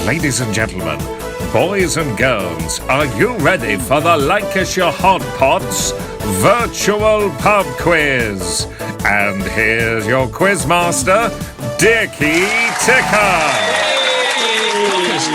Ladies and gentlemen, boys and girls, are you ready for the Lancashire Hotpots virtual pub quiz? And here's your quizmaster, Dickie Ticker.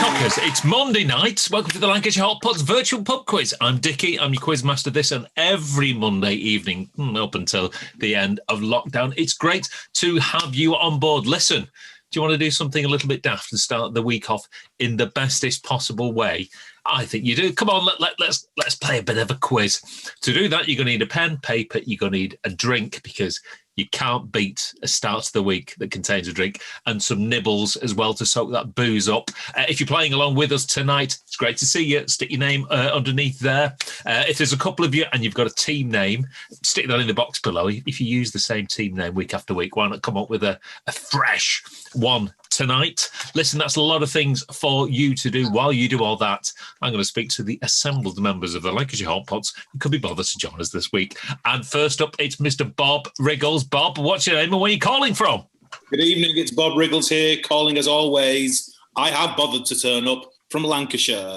Cockers, it's Monday night. Welcome to the Lancashire Hotpots virtual pub quiz. I'm Dickie, I'm your quizmaster this and every Monday evening up until the end of lockdown. It's great to have you on board. Listen, do you want to do something a little bit daft and start the week off in the bestest possible way? I think you do. Come on, let's play a bit of a quiz. To do that, you're going to need a pen, paper, you're going to need a drink because you can't beat a start to the week that contains a drink, and some nibbles as well to soak that booze up. If you're playing along with us tonight, it's great to see you. Stick your name underneath there. If there's a couple of you and you've got a team name, stick that in the box below. If you use the same team name week after week, why not come up with a fresh one tonight? Listen, that's a lot of things for you to do. While you do all that, I'm going to speak to the assembled members of the Lancashire Hotpots who could be bothered to join us this week. And first up, it's Mr. Bob Wriggles. Bob, what's your name and where are you calling from? Good evening, it's Bob Wriggles here, calling as always. I have bothered to turn up from Lancashire.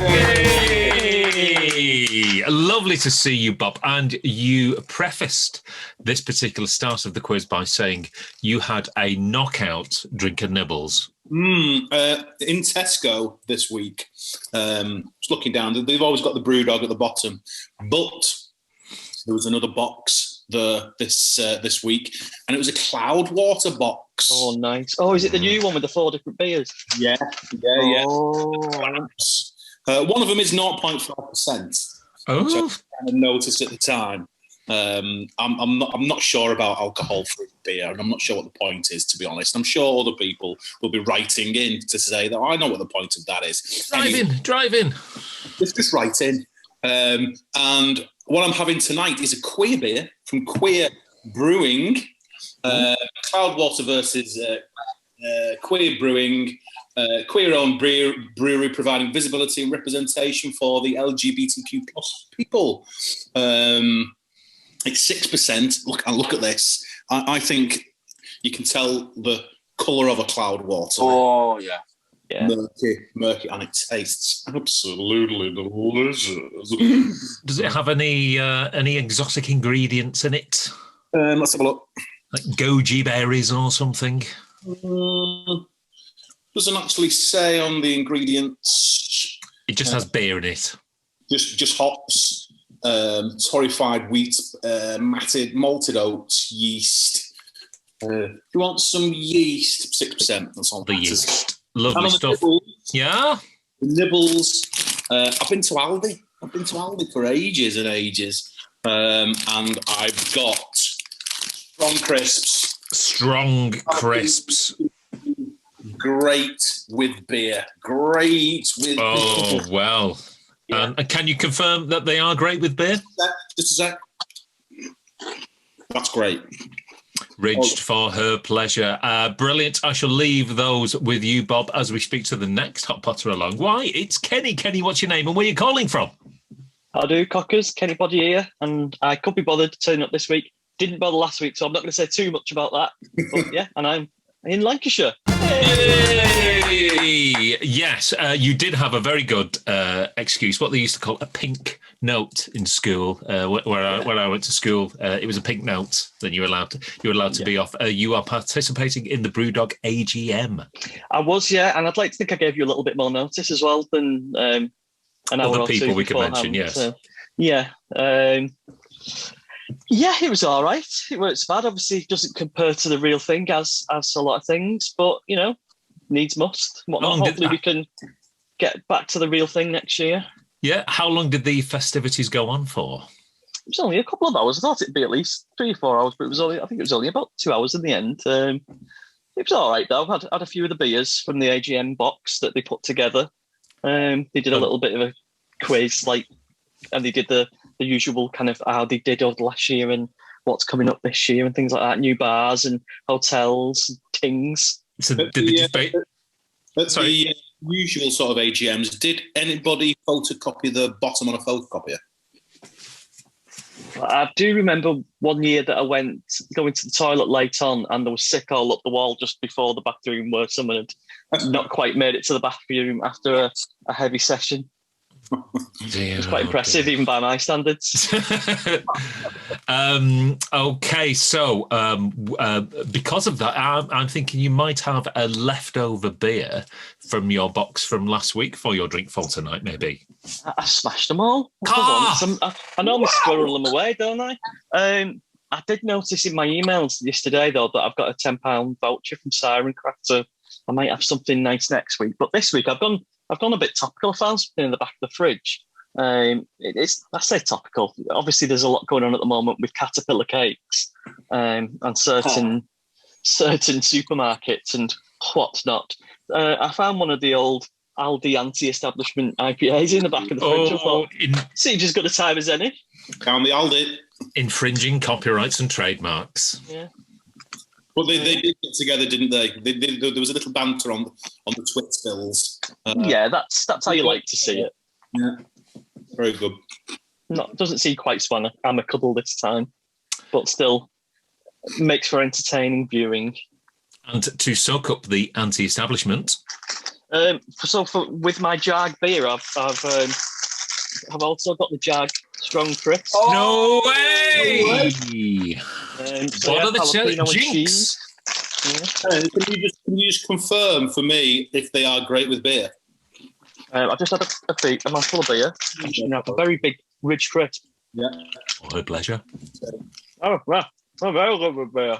Yay! Lovely to see you, Bob. And you prefaced this particular start of the quiz by saying you had a knockout drink and nibbles. In Tesco this week, just looking down, they've always got the Brewdog at the bottom, but there was another box this week, and it was a Cloudwater box. Oh, nice. Oh, is it the new one with the 4 different beers? Yeah. Oh. One of them is 0.5%. Oh. Which I kind of noticed at the time. I'm not sure about alcohol-free beer, and I'm not sure what the point is, to be honest. I'm sure other people will be writing in to say that I know what the point of that is. Drive in. Just write in. And what I'm having tonight is a queer beer from Queer Brewing. Cloudwater versus Queer Brewing. Queer-owned brewery providing visibility and representation for the LGBTQ plus people. It's 6%. Look at this. I think you can tell the colour of a Cloudwater. Oh, yeah. Murky, and it tastes absolutely delicious. Does it have any exotic ingredients in it? Let's have a look. Like goji berries or something? Doesn't actually say on the ingredients. It just has beer in it. Just hops, torrefied wheat, malted oats, yeast. If you want some yeast, 6%. That's all. The yeast. Lovely stuff. Nibbles, yeah? The nibbles. I've been to Aldi. For ages and ages. And I've got strong crisps. Strong crisps. Great with beer. Oh, well. Yeah. And can you confirm that they are great with beer? Just a sec. That's great. Ridged for her pleasure. Brilliant. I shall leave those with you, Bob, as we speak to the next Hot Potter along. Why? It's Kenny. Kenny, what's your name and where are you calling from? How do, Cockers? Kenny Body here, and I could be bothered to turn up this week. Didn't bother last week, so I'm not going to say too much about that. But yeah, and I'm in Lancashire. Yay! Yes, you did have a very good excuse, what they used to call a pink note in school. Where I went to school, it was a pink note. Then you were allowed to be off. You are participating in the Brewdog AGM. I was, yeah, and I'd like to think I gave you a little bit more notice as well than an hour or two people we could beforehand. mention. Yes, so, yeah. Yeah, it was all right. It wasn't bad. Obviously, it doesn't compare to the real thing as a lot of things, but, you know, needs must. Hopefully we can get back to the real thing next year. Yeah. How long did the festivities go on for? It was only a couple of hours. I thought it'd be at least 3 or 4 hours, but I think it was only about 2 hours in the end. It was all right, though. I had a few of the beers from the AGM box that they put together. They did a little bit of a quiz, and they did the usual kind of how they did over the last year and what's coming up this year and things like that. New bars and hotels and things. So did the debate? The usual sort of AGMs, did anybody photocopy the bottom on a photocopier? I do remember one year that I went going to the toilet late on and there was sick all up the wall just before the bathroom where someone not quite made it to the bathroom after a heavy session. It's quite impressive, even by my standards. Okay, so because of that, I'm thinking you might have a leftover beer from your box from last week for your drink for tonight, maybe. I smashed them all. I normally squirrel them away, don't I? I did notice in my emails yesterday, though, that I've got a £10 voucher from Siren Craft, so I might have something nice next week. But this week, I've gone a bit topical. I found something in the back of the fridge. I say topical. Obviously, there's a lot going on at the moment with Caterpillar cakes and certain supermarkets and whatnot. I found one of the old Aldi anti-establishment IPAs in the back of the fridge. I thought, Siege as good a time as any. Can't be Aldi. Infringing copyrights and trademarks. Yeah. Well, they did get together, didn't they? There was a little banter on the Twit spills. Yeah, that's how you like to see it. Yeah, very good. Doesn't seem quite so amicable this time, but still makes for entertaining viewing. And to soak up the anti-establishment. With my Jag beer, I've also got the Jag Strong Crisp. No way! What are the jinx? Can you just confirm for me if they are great with beer? I've just had a mouthful of beer. A very big Ridge Crisp. Yeah. Oh, a pleasure. Oh, wow. Oh, very good with beer.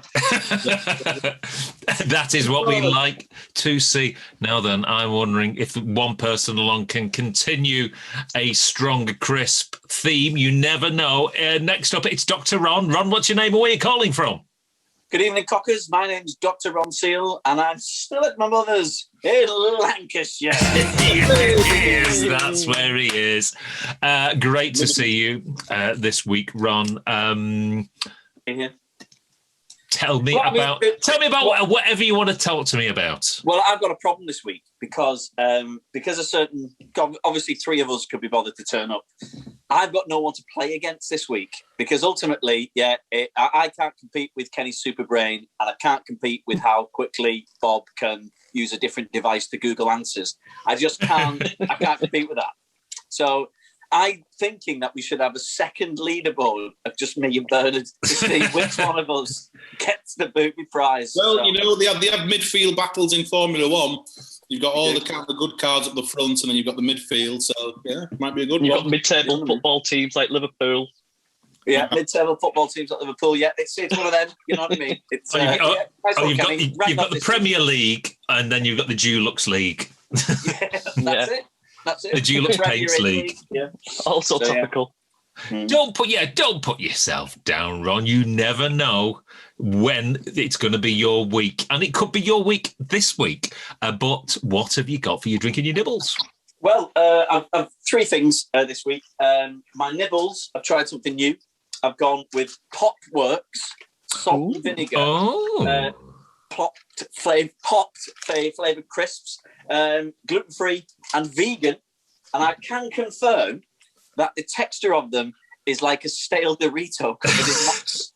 That is what we like to see. Now then, I'm wondering if one person along can continue a strong, crisp theme. You never know. Next up, it's Dr. Ron. Ron, what's your name and where are you calling from? Good evening, Cockers. My name's Dr. Ron Seal, and I'm still at my mother's in Lancashire. Yes, that's where he is. Great to see you this week, Ron. Tell me about whatever you want to talk to me about. Well, I've got a problem this week because obviously three of us could be bothered to turn up. I've got no one to play against this week because ultimately, I can't compete with Kenny's super brain, and I can't compete with how quickly Bob can use a different device to Google Answers. I just can't. I can't compete with that. So I'm thinking that we should have a second leaderboard of just me and Bernard to see which one of us gets the booby prize. Well, they have midfield battles in Formula One. You've got all the good cards up the front, and then you've got the midfield. So, yeah, might be a good one. You've got mid-table football teams like Liverpool. Yeah, mid-table football teams like Liverpool. Yeah, it's one of them. You know what I mean? It's, you've got the Premier League, and then you've got the Dulux League. That's it. The Dulux Paints League. Yeah. Also topical. Yeah. Don't put yourself down, Ron. You never know when it's going to be your week, and it could be your week this week. But what have you got for your drinking your nibbles? Well, I've three things this week. My nibbles, I've tried something new. I've gone with Popworks salt and vinegar. Popped flavoured crisps, gluten-free and vegan. And I can confirm that the texture of them is like a stale Dorito covered in nuts.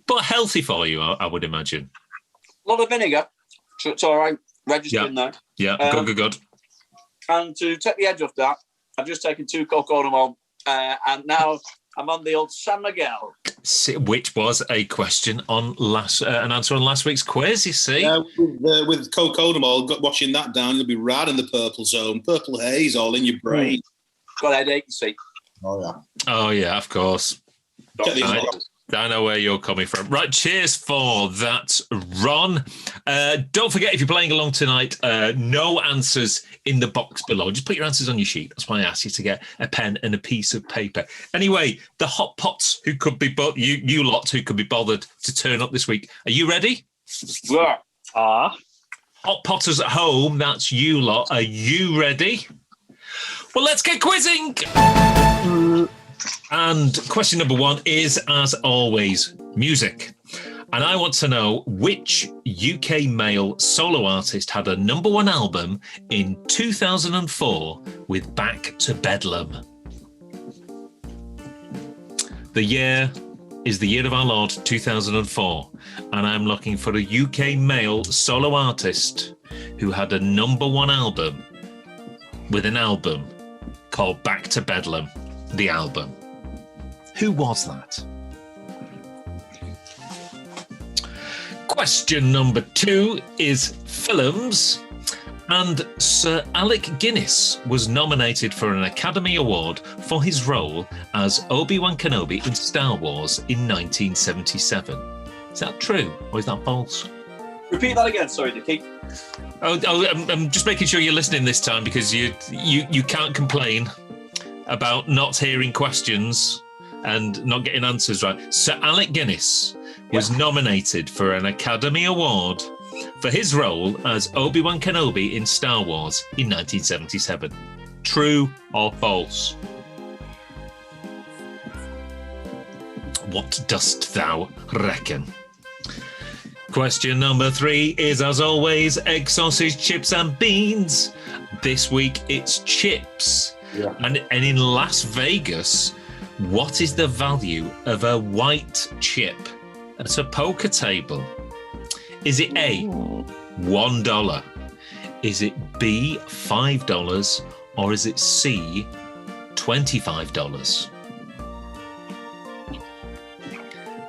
But healthy for you, I would imagine. A lot of vinegar, so it's all right. Register in there. Yeah, good. And to take the edge off that, I've just taken 2 Coconut and now I'm on the old San Miguel. Which was a question on an answer on last week's quiz, you see. With Coconut, watching that down, you'll be right in the purple zone. Purple haze all in your brain. Got a headache, you see. Oh, yeah, of course. I know where you're coming from. Right, cheers for that, Ron. Don't forget, if you're playing along tonight, no answers in the box below. Just put your answers on your sheet. That's why I asked you to get a pen and a piece of paper. Anyway, the Hotpots who could be you lot who could be bothered to turn up this week. Are you ready? Yeah. Hotpotters at home, that's you lot. Are you ready? Well, let's get quizzing. And question number 1 is, as always, music. And I want to know which UK male solo artist had a #1 album in 2004 with Back to Bedlam. The year is the year of our Lord 2004, and I'm looking for a UK male solo artist who had a #1 album with an album called Back to Bedlam, the album. Who was that? Question number 2 is films, and Sir Alec Guinness was nominated for an Academy Award for his role as Obi-Wan Kenobi in Star Wars in 1977. Is that true or is that false? Repeat that again, sorry, Dickie. I'm just making sure you're listening this time, because you can't complain about not hearing questions and not getting answers right. Sir Alec Guinness was nominated for an Academy Award for his role as Obi-Wan Kenobi in Star Wars in 1977. True or false? What dost thou reckon? Question number 3 is, as always, egg, sausage, chips and beans. This week it's chips. Yeah. And in Las Vegas, what is the value of a white chip at a poker table? Is it A, $1? Is it B, $5? Or is it C, $25?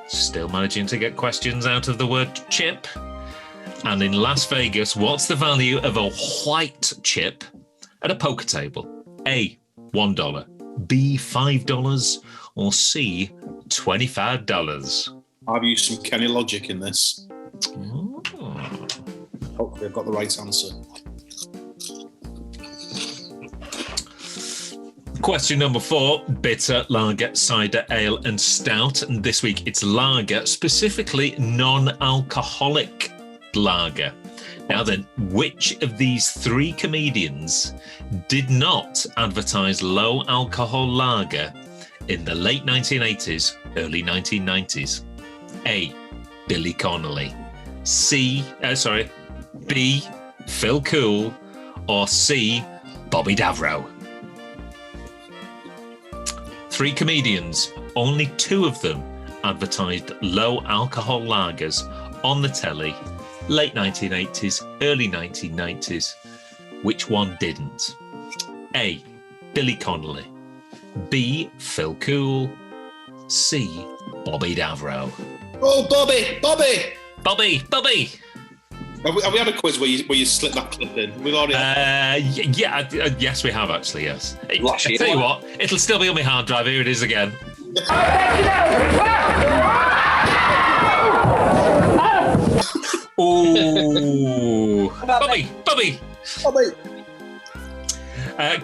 Still managing to get questions out of the word chip. And in Las Vegas, what's the value of a white chip at a poker table? A, $1, B, $5, or C, $25? I've used some Kenny logic in this. Oh. Hopefully I've got the right answer. Question number 4, bitter, lager, cider, ale and stout. And this week it's lager, specifically non-alcoholic lager. Now then, which of these 3 comedians did not advertise low alcohol lager in the late 1980s, early 1990s? A, Billy Connolly. B, Phil Cool, or C, Bobby Davro? 3 comedians, only 2 of them advertised low alcohol lagers on the telly, late 1980s, early 1990s. Which one didn't? A, Billy Connolly. B, Phil Cool. C, Bobby Davro. Oh, Bobby! Have we had a quiz where you slip that clip in? We've already. Yes, we have actually. Yes. I Last year. tell you what, it'll still be on my hard drive. Here it is again. Ooh, Bobby.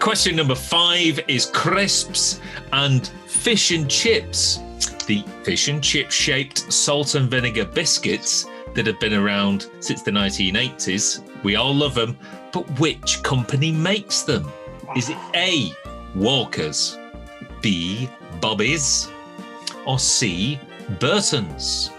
Question number 5 is crisps and fish and chips. The fish and chip shaped salt and vinegar biscuits that have been around since the 1980s. We all love them, but which company makes them? Is it A, Walker's, B, Bobby's, or C, Burton's?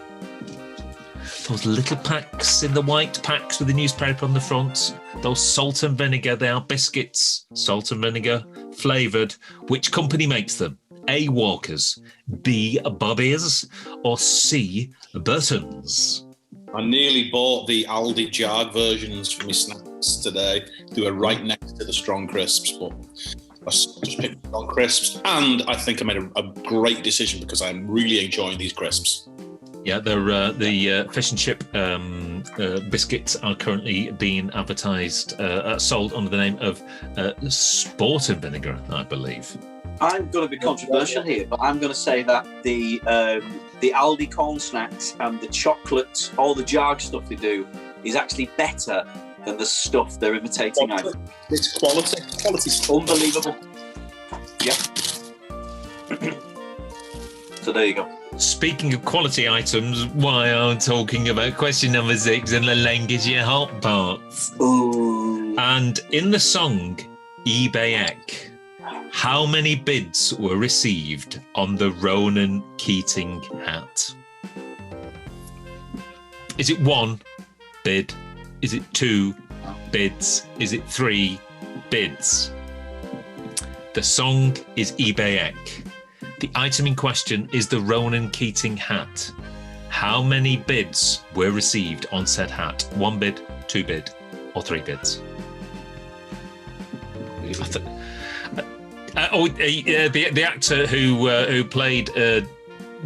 Those little packs in the white packs with the newspaper on the front, those salt and vinegar, they are biscuits, salt and vinegar flavoured. Which company makes them? A, Walker's, B, Bobby's, or C, Burton's? I nearly bought the Aldi jarred versions for my snacks today. They were right next to the strong crisps, but I just picked strong crisps, and I think I made a great decision because I'm really enjoying these crisps. Yeah, they're, the fish and chip biscuits are currently being advertised, sold under the name of Sport and Vinegar, I believe. I'm going to be controversial here, but I'm going to say that the Aldi corn snacks and the chocolate, all the jarred stuff they do, is actually better than the stuff they're imitating. It's quality. Quality's Unbelievable. Yep. So there you go. Speaking of quality items, why are we talking about question number 6 in the Lancashire Hotpots? Ooh. And in the song eBay, how many bids were received on the Ronan Keating hat? Is it 1 bid? Is it 2 bids? Is it 3 bids? The song is eBay. The item in question is the Ronan Keating hat. How many bids were received on said hat? 1 bid, 2 bid, or 3 bids? The actor who played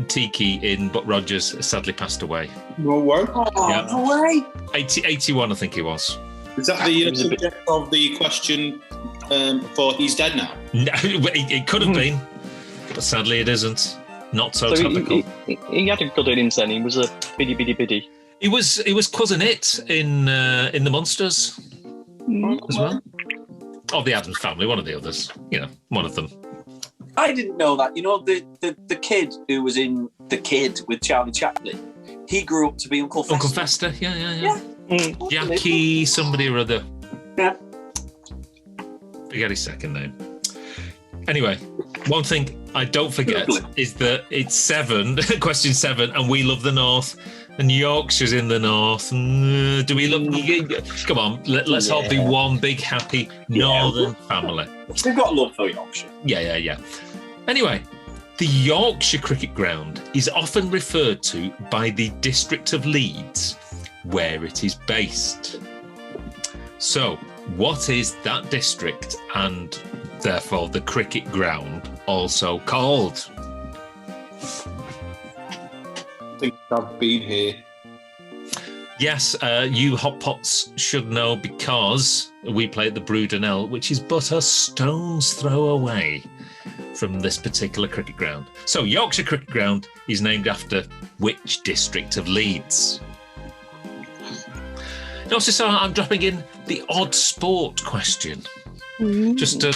Tiki in Buck Rogers sadly passed away. No way. Yeah. No way. 81, I think he was. Is that the subject of the question for He's Dead Now? No, it could have been, but sadly it isn't. Not so topical. He had a good innings then. He was a biddy. He was Cousin It in the Monsters as well. Or the Addams Family, one of the others. One of them. I didn't know that. The kid who was in The Kid with Charlie Chaplin, he grew up to be Uncle Fester. Uncle Fester, yeah. Mm. Jackie somebody or other. Yeah. Forget his second name. Anyway, one thing I don't forget is that it's 7, question 7, and we love the North, and Yorkshire's in the North. Do we love? Come on, let's all be one big happy Northern family. We've got love for Yorkshire. Yeah. Anyway, the Yorkshire Cricket Ground is often referred to by the District of Leeds, where it is based. So, what is that district and therefore the cricket ground also called? I think I've been here. Yes, you Hotpots should know because we play at the Brudenell, which is but a stone's throw away from this particular cricket ground. So Yorkshire Cricket Ground is named after which district of Leeds? Notice I'm dropping in the odd sport question. Just to,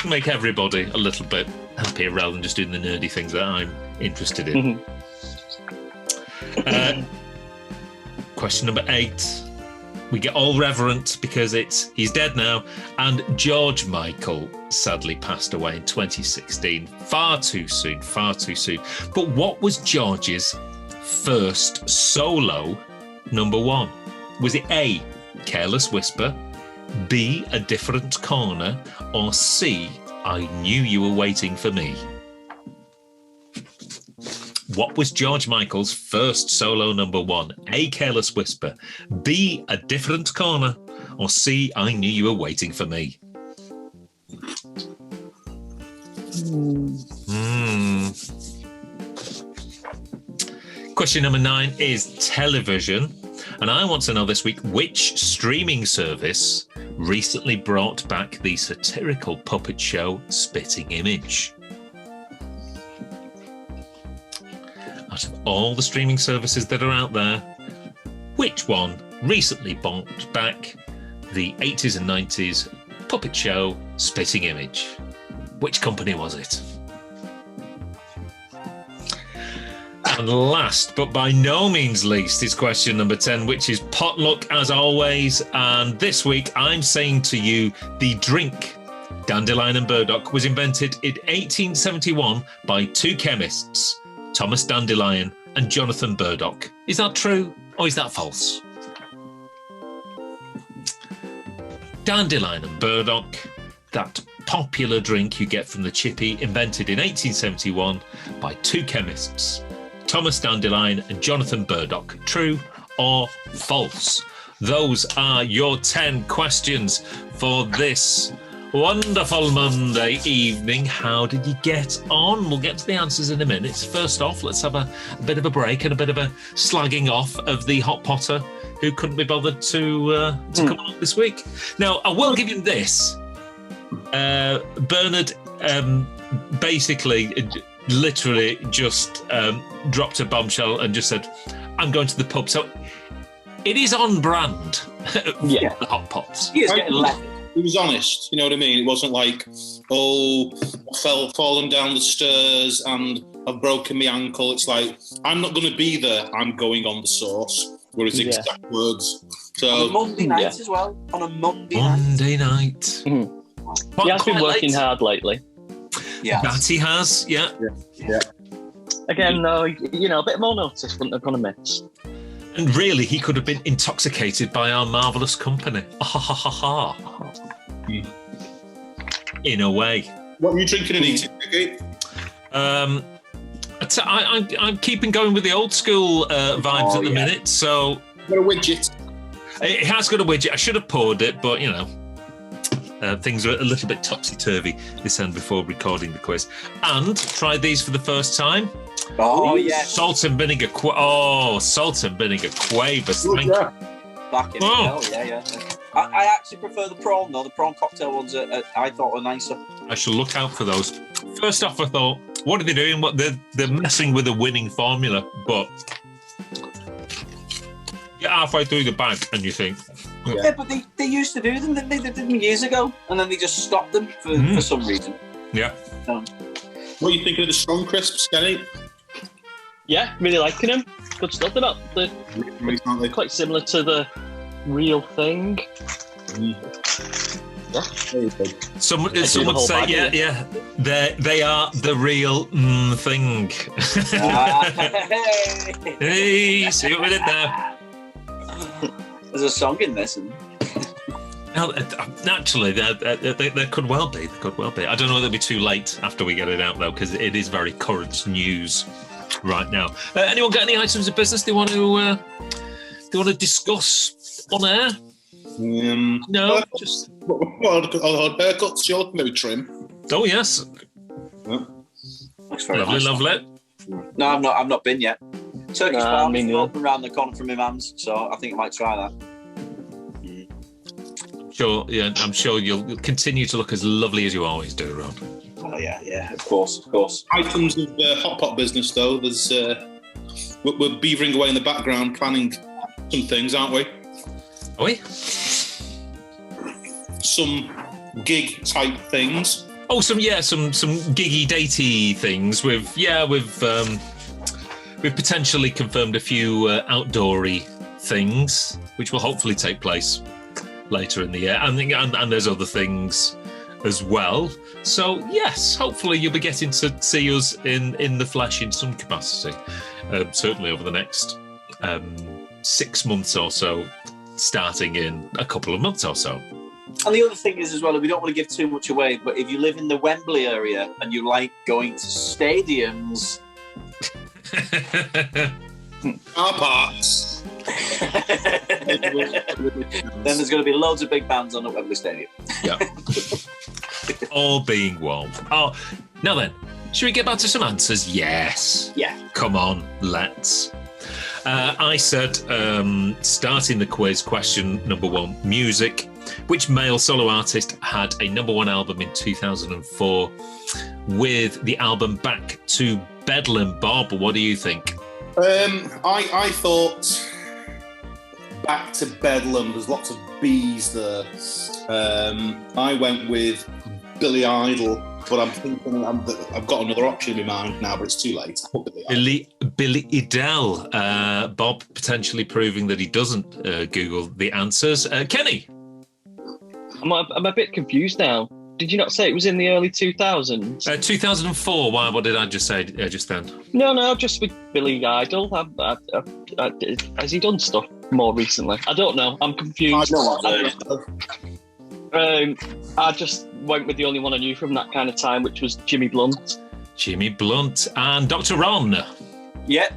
make everybody a little bit happier rather than just doing the nerdy things that I'm interested in. Question number 8. We get all reverent because he's dead now, and George Michael sadly passed away in 2016. Far too soon. But what was George's first solo number 1? Was it A, Careless Whisper, B, A Different Corner, or C, I Knew You Were Waiting for Me? What was George Michael's first solo number 1? A, Careless Whisper, B, A Different Corner, or C, I Knew You Were Waiting for Me? Question number 9 is television. And I want to know this week, which streaming service recently brought back the satirical puppet show Spitting Image? Out of all the streaming services that are out there, which one recently brought back the 80s and 90s puppet show Spitting Image? Which company was it? And last, but by no means least, is question number 10, which is potluck as always. And this week, I'm saying to you, the drink Dandelion and Burdock was invented in 1871 by 2 chemists, Thomas Dandelion and Jonathan Burdock. Is that true or is that false? Dandelion and Burdock, that popular drink you get from the chippy, invented in 1871 by 2 chemists, Thomas Dandelion and Jonathan Burdock. True or false? Those are your 10 questions for this wonderful Monday evening. How did you get on? We'll get to the answers in a minute. First off, let's have a bit of a break and a bit of a slagging off of the Hot Potter who couldn't be bothered to come along this week. Now, I will give you this. Bernard basically literally just dropped a bombshell and just said, I'm going to the pub. So it is on brand for the Hot Pots. He is getting left. He was honest, you know what I mean? It wasn't like, fallen down the stairs and I've broken my ankle. It's like, I'm not going to be there. I'm going on the sauce. Were his exact words. So on a Monday night as well. On a Monday night. Mm-hmm. He has been working hard lately. Yeah, that he has. Yeah. Again, though, a bit more notice wouldn't have gone amiss. And really, he could have been intoxicated by our marvellous company. In a way. What were you drinking and eating, Vicky? I'm keeping going with the old school vibes at the minute. So Got a widget. it has got a widget. I should have poured it, but things are a little bit topsy-turvy this end before recording the quiz. And tried these for the first time. Oh, yeah. Salt and vinegar. Salt and vinegar quavers. Good, yeah. Back in the hell, yeah. I actually prefer the prawn, though. The prawn cocktail ones I thought were nicer. I shall look out for those. First off, I thought, what are they doing? They're messing with a winning formula, but get halfway through the bag and you think... Yeah, but they used to do them, didn't they? They did them years ago, and then they just stopped them for some reason. Yeah. What are you thinking of the strong crisps, Kenny? Yeah, really liking them. Good stuff. They're quite similar to the real thing. Yeah. Some would say, yeah. They are the real thing. Hey, see what we did there. There's a song in this. Now, naturally, there could well be. There could well be. I don't know whether it'll be too late after we get it out, though, because it is very current news right now. Anyone got any items of business they want to discuss on air? No, just haircuts, short, maybe trim. Oh yes, Looks very lovely. No, I've not been yet. Turkish bar is open around the corner from my mum's, so I think I might try that. Sure, yeah, I'm sure you'll continue to look as lovely as you always do, Ron. Oh yeah, of course. Items of hot pot business, though. There's we're beavering away in the background, planning some things, aren't we? Are we? Some gig type things. Oh, some giggy datey things. We've potentially confirmed a few outdoory things, which will hopefully take place later in the year, and there's other things as well. So yes, hopefully you'll be getting to see us in the flesh in some capacity, certainly over the next 6 months or so, starting in a couple of months or so. And the other thing is as well, we don't want to give too much away, but if you live in the Wembley area and you like going to stadiums, Our parts. then there's going to be loads of big bands on at Wembley Stadium. Yeah. All being warm. Oh, now then, should we get back to some answers? Yes. Yeah. Come on, let's. I said, starting the quiz, question number 1, music. Which male solo artist had a number 1 album in 2004 with the album Back to Bedlam? Bob, what do you think? I thought Back to Bedlam. There's lots of B's there. I went with Billy Idol, but I'm thinking I've got another option in my mind now, but it's too late. I put Billy Idol. Bob potentially proving that he doesn't Google the answers. Kenny? I'm a bit confused now. Did you not say it was in the early 2000s? 2004. Why? What did I just say just then? No, just with Billy Idol. Has he done stuff more recently? I don't know. I'm confused. I just went with the only one I knew from that kind of time, which was Jimmy Blunt. Jimmy Blunt and Dr. Ron. Yeah,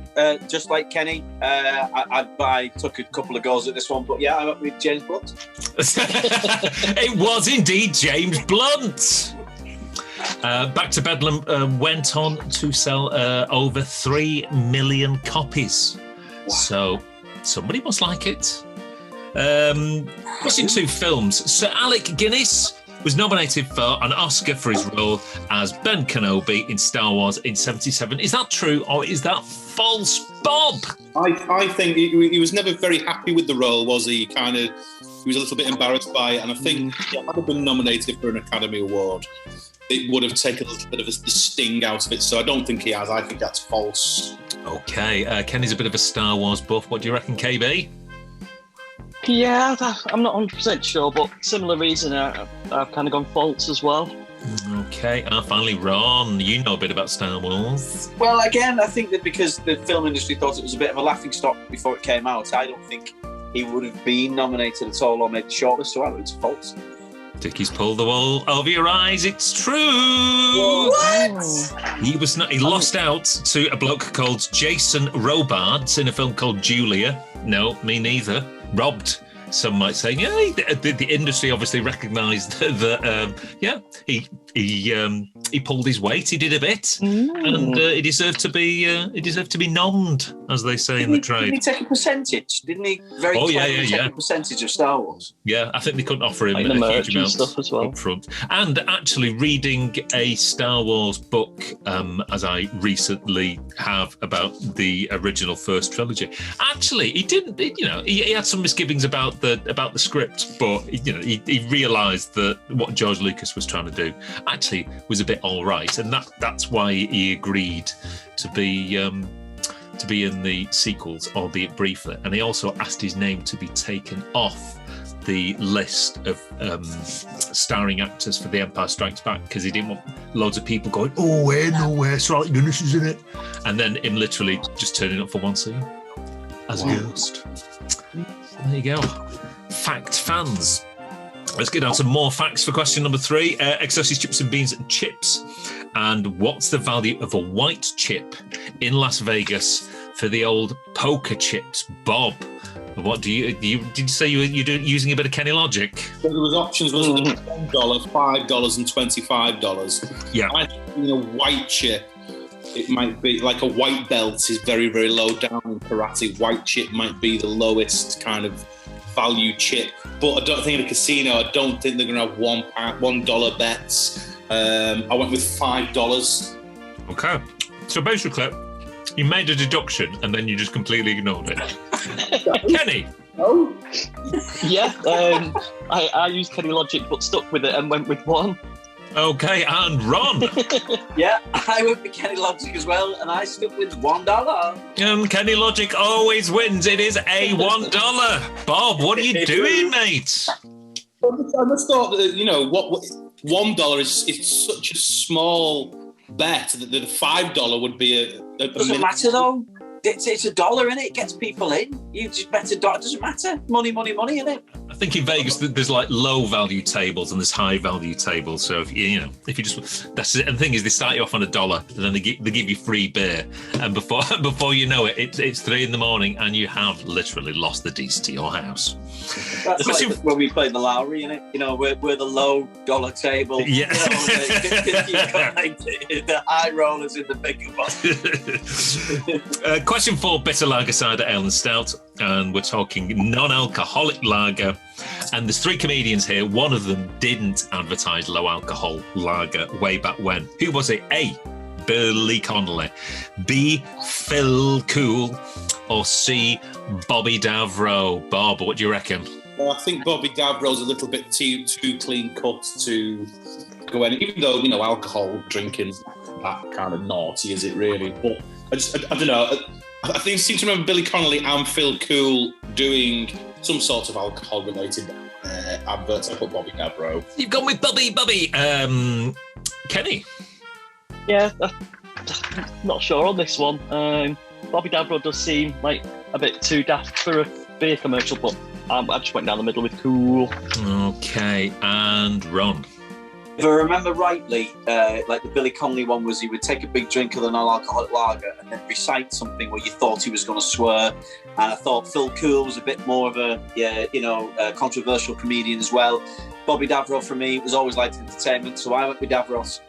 just like Kenny, I took a couple of goals at this one, but yeah, I went with James Blunt. It was indeed James Blunt. Back to Bedlam went on to sell over 3 million copies. Wow. So somebody must like it. Crossing 2 films. Sir Alec Guinness was nominated for an Oscar for his role as Ben Kenobi in Star Wars in '77. Is that true or is that false, Bob? I think he was never very happy with the role, was he? He was a little bit embarrassed by it, and I think if he had been nominated for an Academy Award, it would have taken a little bit of the sting out of it, so I don't think he has. I think that's false. Okay, Kenny's a bit of a Star Wars buff. What do you reckon, KB? Yeah, I'm not 100% sure, but similar reason, I've kind of gone false as well. Okay, and finally, Ron, you know a bit about Star Wars. Well, again, I think that because the film industry thought it was a bit of a laughingstock before it came out, I don't think he would have been nominated at all or made the shortlist, so I think it's false. Dickie's pulled the wool over your eyes. It's true. What? He was not. He lost out to a bloke called Jason Robards in a film called Julia. No, me neither. Robbed. Some might say, yeah. The industry obviously recognised that. He pulled his weight. He did a bit, and he deserved to be. He deserved to be nommed, as they say in the trade. Didn't he take a percentage? Didn't he? Take a percentage of Star Wars. Yeah, I think they couldn't offer him Like a the merch huge and amount stuff as well. up front. And actually, reading a Star Wars book, as I recently have about the original first trilogy. Actually, he didn't. He had some misgivings about the script, but he realised that what George Lucas was trying to do actually was a bit all right, and that's why he agreed to be in the sequels, albeit briefly. And he also asked his name to be taken off the list of starring actors for The Empire Strikes Back, because he didn't want loads of people going, "Oh, where Scarlett Guinness is in it," and then him literally just turning up for one scene as a ghost. There you go. Fact fans. Let's get down to more facts for question number 3. Excelsior's chips and beans and chips. And what's the value of a white chip in Las Vegas for the old poker chips? Bob, what did you say you were using a bit of Kenny logic? So there was options, wasn't there? $1, $5 and $25. Yeah. I think a white chip, it might be like a white belt is very, very low down in karate. White chip might be the lowest kind of value chip. But I don't think in a casino, I don't think they're going to have $1 bets. I went with $5. Okay. So basically, you made a deduction and then you just completely ignored it. Kenny? Oh? Yeah, I used Kenny logic but stuck with it and went with 1. Okay, and Ron? Yeah, I went with Kenny logic as well, and I stuck with $1. Kenny logic always wins. It is a $1. Bob, what are you doing, mate? I just thought that, what $1 is such a small bet that the $5 would be a Doesn't matter though. It's $1, innit? It gets people in. You just bet $1. It doesn't matter. Money, innit? I think in Vegas there's like low value tables and there's high value tables. So if you just, that's it. And the thing is, they start you off on $1 and then they give you free beer. And before you know it, it's 3 a.m. and you have literally lost the deeds to your house. That's like when we played the Lowry, innit? We're the low dollar table. Yeah. You've got like the high rollers in the bigger one. Question 4, bitter lager, cider, ale and stout. And we're talking non-alcoholic lager. And there's 3 comedians here. One of them didn't advertise low alcohol lager way back when. Who was it? A, Billy Connolly. B, Phil Cool. Or C, Bobby Davro. Bob, what do you reckon? Well, I think Bobby Davro's a little bit too clean cut to go in, even though, alcohol drinking's not that kind of naughty, is it really? But I don't know. I seem to remember Billy Connolly and Phil Cool doing some sort of alcohol-related adverts. I put Bobby Davro. You've gone with Bobby. Kenny? Yeah, not sure on this one. Bobby Davro does seem like a bit too daft for a beer commercial, but I just went down the middle with Cool. Okay, and Ron? If I remember rightly, like the Billy Connolly one was he would take a big drink of the non-alcoholic lager and then recite something where you thought he was going to swear. And I thought Phil Cool was a bit more of a controversial comedian as well. Bobby Davro for me was always liked entertainment, so I went with Davros.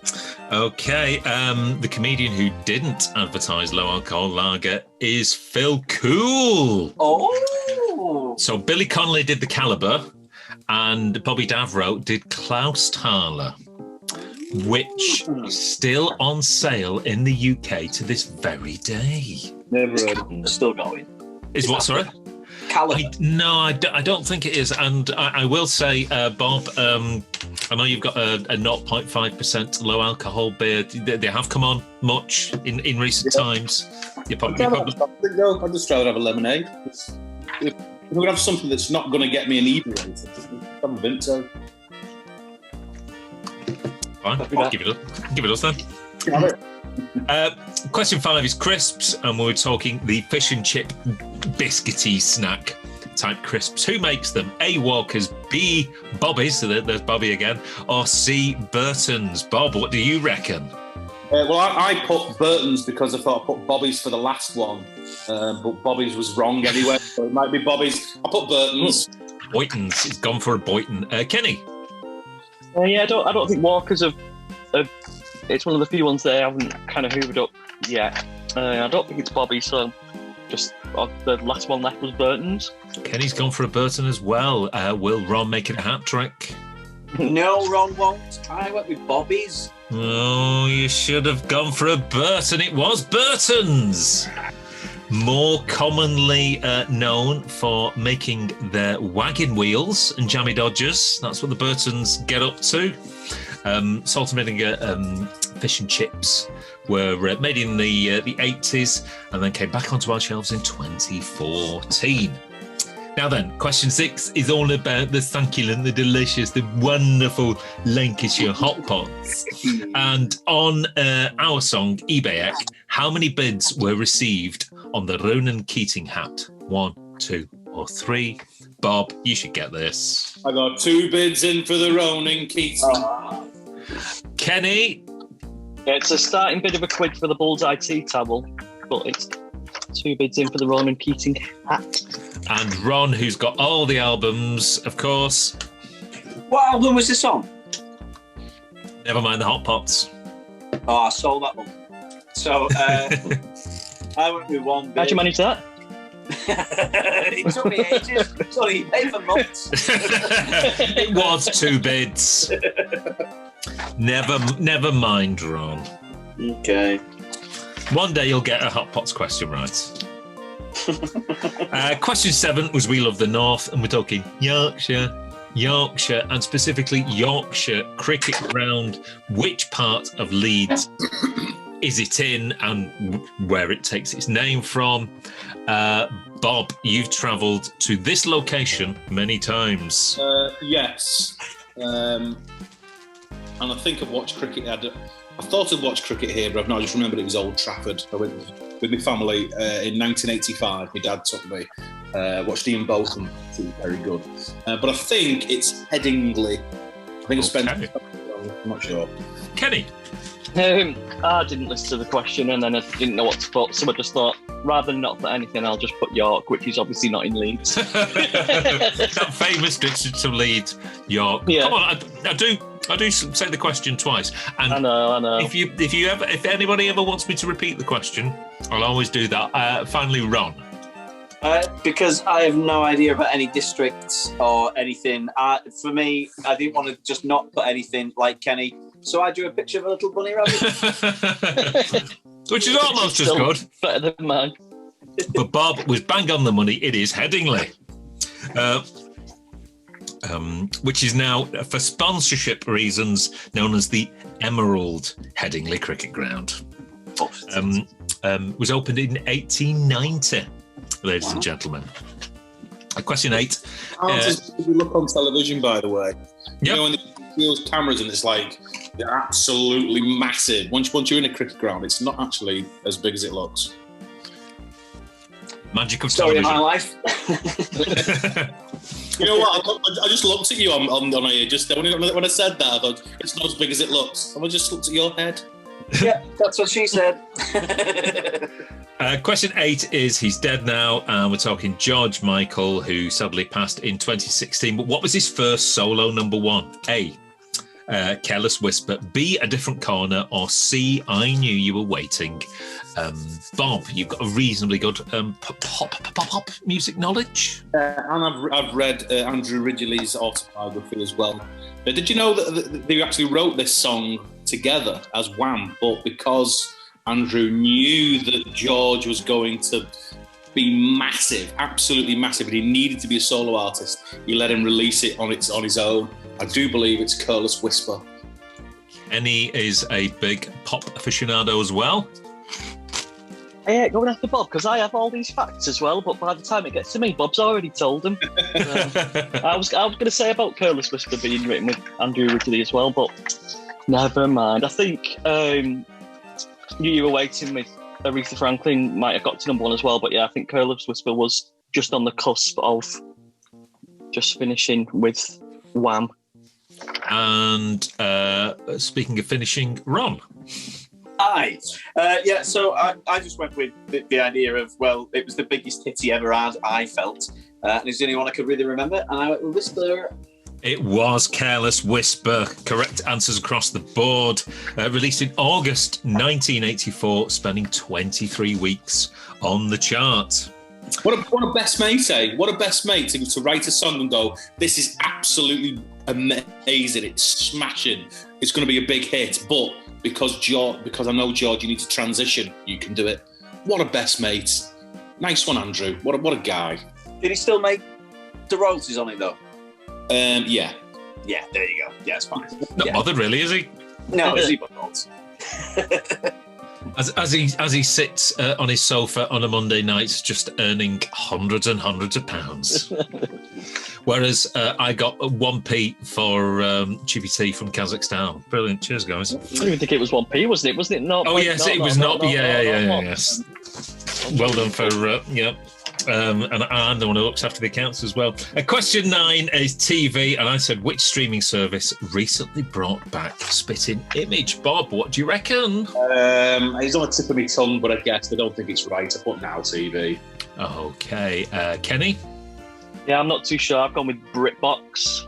Okay, the comedian who didn't advertise low alcohol lager is Phil Cool. Oh! So Billy Connolly did the Caliber, and Bobby Davro did Klausthaler, which is still on sale in the UK to this very day. Never heard of It's still going. Is what, sorry? Caliber. I don't think it is. And I will say, Bob, I know you've got a 0.5% low alcohol beer. They have come on much in recent times. I'd just rather have a lemonade. If we're going to have something that's not going to get me an inebriated, I'm Vinto. Fine, give it us then. Question 5 is crisps, and we're talking the fish and chip biscuity snack. type crisps. Who makes them? A. Walker's, B. Bobby's, so there's Bobby again, or C. Burton's? Bob, what do you reckon? Well, I put Burton's because I thought I put Bobby's for the last one, but Bobby's was wrong anyway, so it might be Bobby's. I put Burton's. Boyton's. He's gone for a Boyton. Kenny? Yeah, I don't think Walker's have. It's one of the few ones they haven't kind of hoovered up yet. I don't think it's Bobby, so just the last one left was Burton's. Kenny's gone for a Burton as well. Will Ron make it a hat trick? No, Ron won't. I went with Bobby's. Oh, you should have gone for a Burton. It was Burton's. More commonly known for making their wagon wheels and jammy dodgers. That's what the Burtons get up to. Salt and vinegar fish and chips were made in the 80s and then came back onto our shelves in 2014. Now then, question 6 is all about the succulent, the delicious, the wonderful Lancashire Hotpots. And on our song, eBay, how many bids were received on the Ronan Keating hat? 1, 2, or 3? Bob, you should get this. I got 2 bids in for the Ronan Keating. Kenny? It's a starting bid of a quid for the Bullseye tea towel, but it's 2 bids in for the Ronan Keating hat. And Ron, who's got all the albums, of course. What album was this on? Never mind the Hotpots. Oh, I sold that one. So I went with 1 bid. How'd you manage that? It took me ages. It's only paid for months. It was 2 bids. Never mind, Ron. Okay. One day you'll get a Hotpots question right. Question 7 was We Love the North, and we're talking Yorkshire, and specifically Yorkshire Cricket Ground. Which part of Leeds is it in, and where it takes its name from? Bob, you've travelled to this location many times. Yes. And I think I've watched cricket. I thought I'd watched cricket here, but I've not. I just remembered it was Old Trafford. I went with my family in 1985. My dad took me. Watched Ian Botham. It was very good. But I think it's Headingley. I think I spent. I'm not sure. Kenny? I didn't listen to the question and then I didn't know what to put, so I just thought, rather than not put anything, I'll just put York, which is obviously not in Leeds. That famous district of Leeds, York. Yeah. Come on, I do say the question twice. And I know. If anybody ever wants me to repeat the question, I'll always do that. Finally, Ron. Because I have no idea about any districts or anything. For me, I didn't want to just not put anything like Kenny. So I drew a picture of a little bunny rabbit. Which is almost as good. Better than mine. But Bob was bang on the money. It is Headingley. Which is now, for sponsorship reasons, known as the Emerald Headingley Cricket Ground. Was opened in 1890, ladies and gentlemen. Question 8. If you look on television, by the way, Yep. you know when they use cameras and it's like they're absolutely massive. Once you're in a cricket ground, it's not actually as big as it looks. Magic of Story of television. my life. You know what? I just looked at you on here. Just when I said that, I thought it's not as big as it looks. And I just looked at your head. Yeah, that's what she said. Question 8 is, he's dead now, and we're talking George Michael, who sadly passed in 2016. But what was his first solo number 1? A, Careless Whisper, B, A Different Corner, or C, I Knew You Were Waiting. Bob, you've got a reasonably good pop music knowledge. And I've read Andrew Ridgeley's autobiography as well. Did you know that they actually wrote this song together as Wham, but because Andrew knew that George was going to be massive, absolutely massive, and he needed to be a solo artist, he let him release it on his own. I do believe it's Careless Whisper. Kenny is a big pop aficionado as well. Going after Bob, because I have all these facts as well, but by the time it gets to me, Bob's already told them. I was going to say about Careless Whisper being written with Andrew Ridgeley as well, but never mind. I think You Were Waiting with Aretha Franklin might have got to number 1 as well, but yeah, I think Careless Whisper was just on the cusp of just finishing with Wham. And speaking of finishing, Ron. Aye. So I just went with the idea of, well, it was the biggest hit he ever had, I felt. And it's the only one I could really remember. And I went with Whisper. It was Careless Whisper. Correct answers across the board. Released in August 1984, spending 23 weeks on the chart. What a best mate, eh? What a best mate to write a song and go, this is absolutely amazing, it's smashing, it's going to be a big hit, but because I know, George, you need to transition, you can do it. What a best mate. Nice one, Andrew. What a guy. Did he still make the royalties on it, though? Yeah. Yeah, there you go. Yeah, it's fine. Not bothered, really, is he? No, is he bothered? As he sits on his sofa on a Monday night, just earning hundreds and hundreds of pounds. Whereas I got 1p for Chippy T from Kazakhstan. Brilliant. Cheers, guys. I don't even think it was 1p, wasn't it? Wasn't it not? Oh, yes, it was not. Yes. Well done for, and I'm the one who looks after the accounts as well. Question 9 is TV, and I said, which streaming service recently brought back Spitting Image? Bob, what do you reckon? He's on the tip of my tongue, but I guess I don't think it's right. I put Now TV. Okay. Kenny? Yeah, I'm not too sure. I've gone with BRITBOX.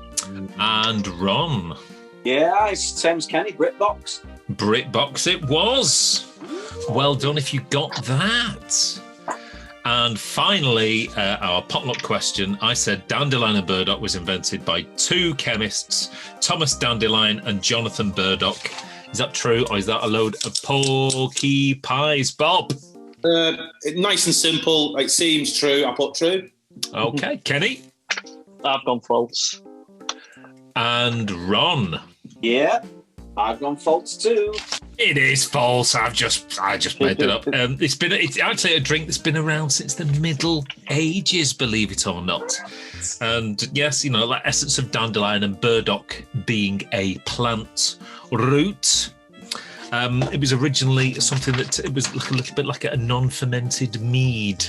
And Ron? Yeah, it's same as Kenny, BRITBOX. BRITBOX it was. Well done if you got that. And finally, our potluck question. I said Dandelion and Burdock was invented by two chemists, Thomas Dandelion and Jonathan Burdock. Is that true, or is that a load of porky pies, Bob? Nice and simple. It seems true. I put true. Okay, Kenny? I've gone false. And Ron? Yeah, I've gone false too. It is false. I just made it up. It's actually a drink that's been around since the Middle Ages, believe it or not. And yes, like essence of dandelion and burdock being a plant root. It was originally something that it was a little bit like a non-fermented mead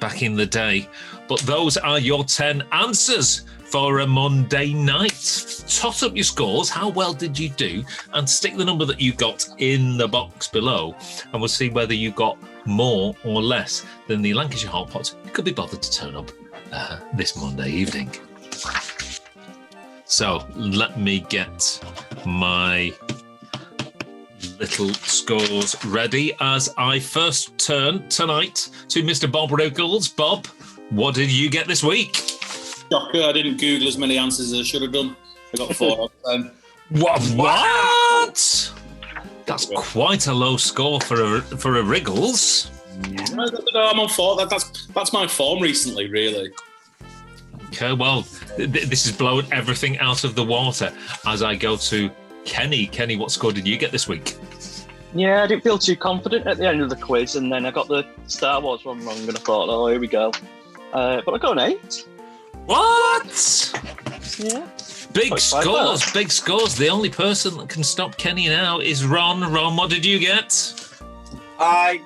back in the day. But those are your 10 answers for a Monday night. Tot up your scores. How well did you do? And stick the number that you got in the box below. And we'll see whether you got more or less than the Lancashire Hotpots who could be bothered to turn up this Monday evening. So let me get my little scores ready as I first turn tonight to Mr. Bob Riggles. Bob, what did you get this week? Shocker, I didn't Google as many answers as I should have done. I got 4 out of 10. What? That's quite a low score for a Wriggles. No, I'm on 4. That's my form recently, really. Okay, well, this is blowing everything out of the water as I go to Kenny. Kenny, what score did you get this week? Yeah, I didn't feel too confident at the end of the quiz, and then I got the Star Wars one wrong, and I thought, oh, here we go. But I got an 8. What? Yeah. Big scores. The only person that can stop Kenny now is Ron. Ron, what did you get? I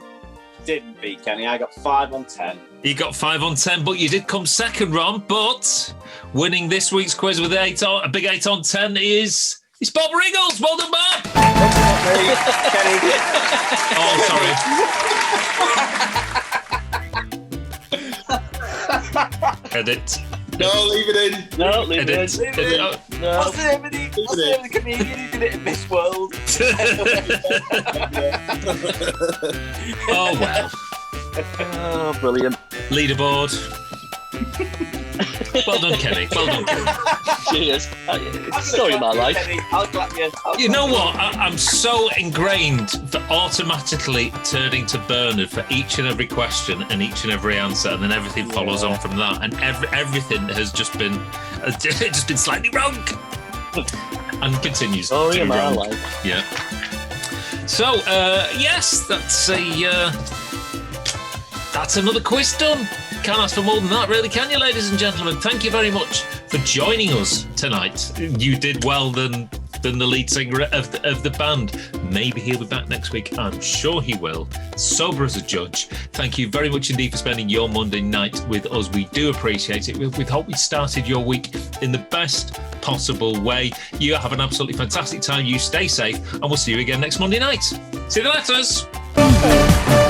didn't beat Kenny. I got 5 on 10. You got 5 on 10, but you did come second, Ron. But winning this week's quiz with a big 8 on 10 is Bob Riggles. Well done, Bob. Kenny. Oh, sorry. Edit. No, leave it in. No, leave it in. No. What's the name of the comedian who did it in this world? Oh, well. Oh, brilliant. Leaderboard. Well done, Kenny. Well done, Kenny. Cheers. It's the story of my life. Kenny, I'll clap you. You know what? I'm so ingrained for automatically turning to Bernard for each and every question and each and every answer, and then everything follows on from that. And everything has just been slightly wrong, and continues to be wrong. Life. Yeah. So yes, that's another quiz done. Can't ask for more than that, really, can you, ladies and gentlemen? Thank you very much for joining us tonight. You did well than than the lead singer of the band. Maybe he'll be back next week. I'm sure he will. Sober as a judge. Thank you very much indeed for spending your Monday night with us. We do appreciate it. We hope we started your week in the best possible way. You have an absolutely fantastic time. You stay safe, and we'll see you again next Monday night. See you later.